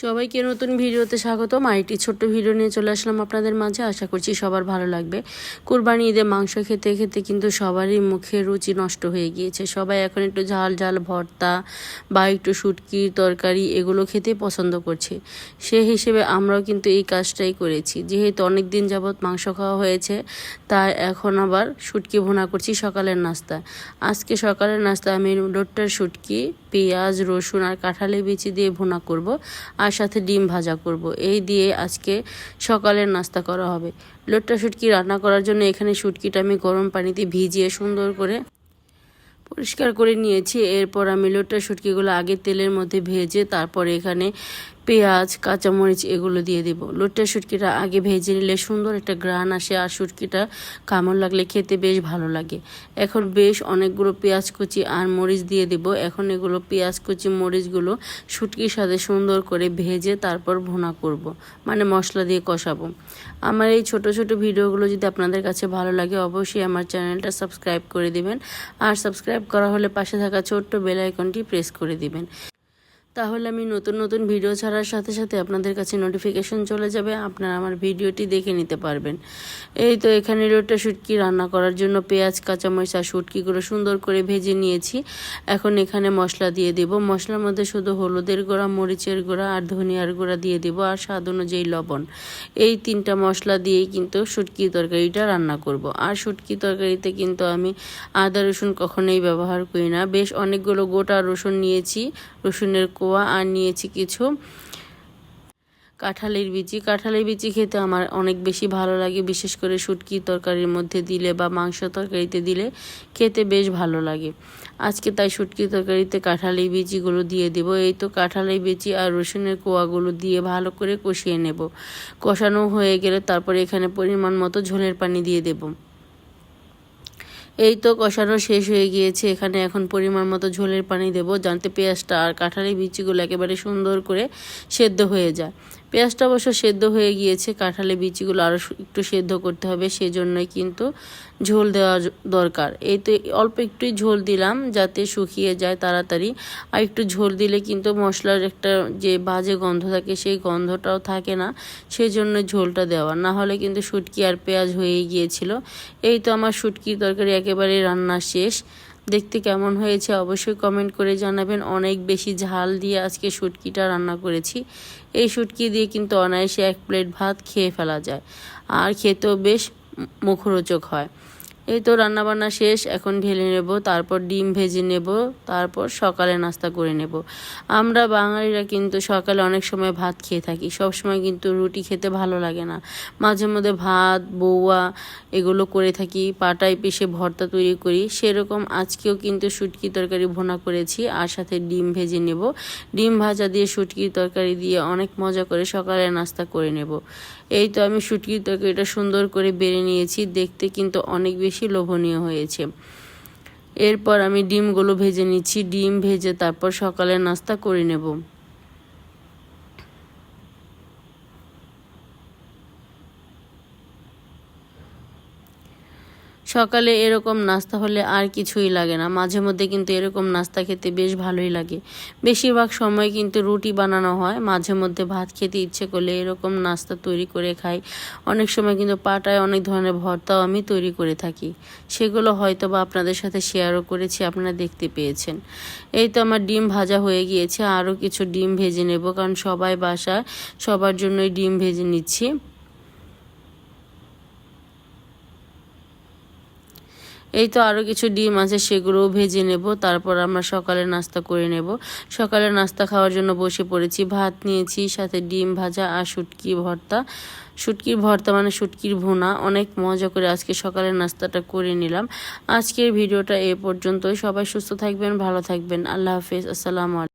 সবাইকে নতুন ভিডিওতে স্বাগতম। আরেকটি ছোট্ট ভিডিও নিয়ে চলে আসলাম আপনাদের মাঝে। আশা করছি সবার ভালো লাগবে। কুরবানি ঈদে মাংস খেতে খেতে কিন্তু সবারই মুখের রুচি নষ্ট হয়ে গিয়েছে। সবাই এখন একটু ঝাল ঝাল ভর্তা বা একটু শুটকির তরকারি এগুলো খেতে পছন্দ করছে। সে হিসেবে আমরাও কিন্তু এই কাজটাই করেছি। যেহেতু অনেক দিন যাবৎ মাংস খাওয়া হয়েছে, তাই এখন আবার শুটকি ভুনা করছি সকালের নাস্তা। আজকে সকালের নাস্তা আমি লোট্টার শুটকি, পেঁয়াজ, রসুন আর কাঁঠালি বিচি দিয়ে ভুনা করব, আর সাথে ডিম ভাজা করব। এই দিয়ে আজকে সকালের নাস্তা করা হবে। লোট্টা শুটকি রান্না করার জন্য এখানে শুটকিটা আমি গরম পানিতে ভিজিয়ে সুন্দর করে পরিষ্কার করে নিয়েছি। এরপর আমি লোট্টা শুটকিগুলো আগে তেলের মধ্যে ভেজে তারপরে এখানে পেঁয়াজ, কাঁচামরিচ এগুলো দিয়ে দেব। লোট্টা শুটকিটা আগে ভেজে নিলে সুন্দর একটা ঘ্রাণ আসে, আর শুটকিটা কামড় লাগলে খেতে বেশ ভালো লাগে। এখন বেশ অনেকগুলো পেঁয়াজ কুচি আর মরিচ দিয়ে দেব। এখন এগুলো পেঁয়াজ কুচি মরিচগুলো শুটকির সাথে সুন্দর করে ভেজে তারপর ভুনা করব, মানে মশলা দিয়ে কষাবো। আমার এই ছোট ছোট ভিডিওগুলো যদি আপনাদের কাছে ভালো লাগে, অবশ্যই আমার চ্যানেলটা সাবস্ক্রাইব করে দিবেন, আর সাবস্ক্রাইব করা হলে পাশে থাকা ছোট্ট বেল আইকনটি প্রেস করে দিবেন। তাহলে আমি নতুন নতুন ভিডিও ছাড়ার সাথে সাথে আপনাদের কাছে নোটিফিকেশন চলে যাবে, আপনারা আমার ভিডিওটি দেখে নিতে পারবেন। এই তো এখানে লোট্টা শুটকি রান্না করার জন্য পেঁয়াজ, কাঁচামরিচ আর শুটকিগুলো সুন্দর করে ভেজে নিয়েছি। এখন এখানে মশলা দিয়ে দেব। মশলার মধ্যে শুধু হলুদের গুঁড়া, মরিচের গুঁড়া আর ধনিয়ার গুঁড়া দিয়ে দেব, আর স্বাদ অনুযায়ী লবণ। এই তিনটা মশলা দিয়েই কিন্তু শুটকি তরকারিটা রান্না করব। আর শুটকি তরকারিতে কিন্তু আমি আদা রসুন কখনোই ব্যবহার করি না। বেশ অনেকগুলো গোটা রসুন নিয়েছি, রসুনের কোয়া, আর নিয়েছি কিছু কাঁঠালের বিচি। কাঁঠালের বিচি খেতে আমার অনেক বেশি ভালো লাগে, বিশেষ করে শুটকি তরকারির মধ্যে দিলে বা মাংস তরকারিতে দিলে খেতে বেশ ভালো লাগে। আজকে তাই শুটকি তরকারিতে কাঁঠালের বিচিগুলো দিয়ে দেব। এই তো কাঁঠালের বিচি আর রসুনের কোয়াগুলো দিয়ে ভালো করে কষিয়ে নেব। কষানো হয়ে গেলে তারপরে এখানে পরিমাণ মতো ঝোলের পানি দিয়ে দেব। এই তো কষানো শেষ হয়ে গিয়েছে। এখানে এখন পরিমাণ মতো ঝোলের পানি দেব, যাতে পেঁয়াজটা আর কাঁঠালের বিচিগুলো একেবারে সুন্দর করে সেদ্ধ হয়ে যায়। পেঁয়াজটা অবশ্য সেদ্ধ হয়ে গিয়েছে, কাঁঠালের বিচিগুলো আরও একটু সেদ্ধ করতে হবে, সেজন্যই কিন্তু ঝোল দেওয়া দরকার। এই তো অল্প একটুই ঝোল দিলাম যাতে শুকিয়ে যায় তাড়াতাড়ি। আর একটু ঝোল দিলে কিন্তু মশলার একটা যে বাজে গন্ধ থাকে, সেই গন্ধটাও থাকে না, সেজন্য ঝোলটা দেওয়া। না হলে কিন্তু শুটকি আর পেঁয়াজ হয়েই গিয়েছিল। এই তো আমার শুটকি তরকারি একেবারে রান্না শেষ। দেখতে কেমন হয়েছে অবশ্যই কমেন্ট করে জানাবেন। অনেক বেশি ঝাল দিয়ে আজকে শুটকিটা রান্না করেছি। এই শুটকি দিয়ে কিন্তু অনায়াসে 1 প্লেট ভাত খেয়ে ফেলা যায়, আর খেতেও বেশ মুখরোচক হয়। এই তো রান্নাবান্না শেষ, এখন ঢেলে নেব, তারপর ডিম ভেজে নেব, তারপর সকালে নাস্তা করে নেব। আমরা বাঙালিরা কিন্তু সকালে অনেক সময় ভাত খেয়ে থাকি, সব সময় কিন্তু রুটি খেতে ভালো লাগে না। মাঝে মধ্যে ভাত, বউয়া এগুলো করে থাকি, পাটায় পিষে ভর্তা তৈরি করি। সেরকম আজকেও কিন্তু শুটকি তরকারি ভুনা করেছি, আর সাথে ডিম ভেজে নেব। ডিম ভাজা দিয়ে শুটকির তরকারি দিয়ে অনেক মজা করে সকালে নাস্তা করে নেব। এই তো আমি শুটকির তরকারিটা সুন্দর করে বেড়ে নিয়েছি, দেখতে কিন্তু অনেক বেশি লোভনীয় হয়েছে। এরপর আমি ডিমগুলো ভেজে নিচ্ছি। ডিম ভেজে তারপর সকালের নাস্তা করে নেব। সকালে এরকম নাস্তা হলে আর কিছুই লাগে না। মাঝে মধ্যে কিন্তু এরকম নাস্তা খেতে বেশ ভালোই লাগে। বেশিরভাগ সময় কিন্তু রুটি বানানো হয়, মাঝে মধ্যে ভাত খেতে ইচ্ছে করলে এরকম নাস্তা তৈরি করে খাই। অনেক সময় কিন্তু পাটায় অনেক ধরনের ভর্তাও আমি তৈরি করে থাকি, সেগুলো হয়তো বা আপনাদের সাথে শেয়ারও করেছি, আপনারা দেখতে পেয়েছেন। এই তো আমার ডিম ভাজা হয়ে গিয়েছে, আরও কিছু ডিম ভেজে নেব, কারণ সবাই বাসায় সবার জন্যই ডিম ভেজে নিচ্ছি। এই তো আরও কিছু ডিম আছে, সেগুলোও ভেজে নেব, তারপর আমরা সকালে নাস্তা করে নেব। সকালে নাস্তা খাওয়ার জন্য বসে পড়েছি। ভাত নিয়েছি, সাথে ডিম ভাজা আর শুটকি ভর্তা। শুটকির ভর্তা মানে শুটকির ভুনা। অনেক মজা করে আজকে সকালের নাস্তাটা করে নিলাম। আজকের ভিডিওটা এ পর্যন্তই। সবাই সুস্থ থাকবেন, ভালো থাকবেন। আল্লাহ হাফেজ, আসসালামু আলাইকুম।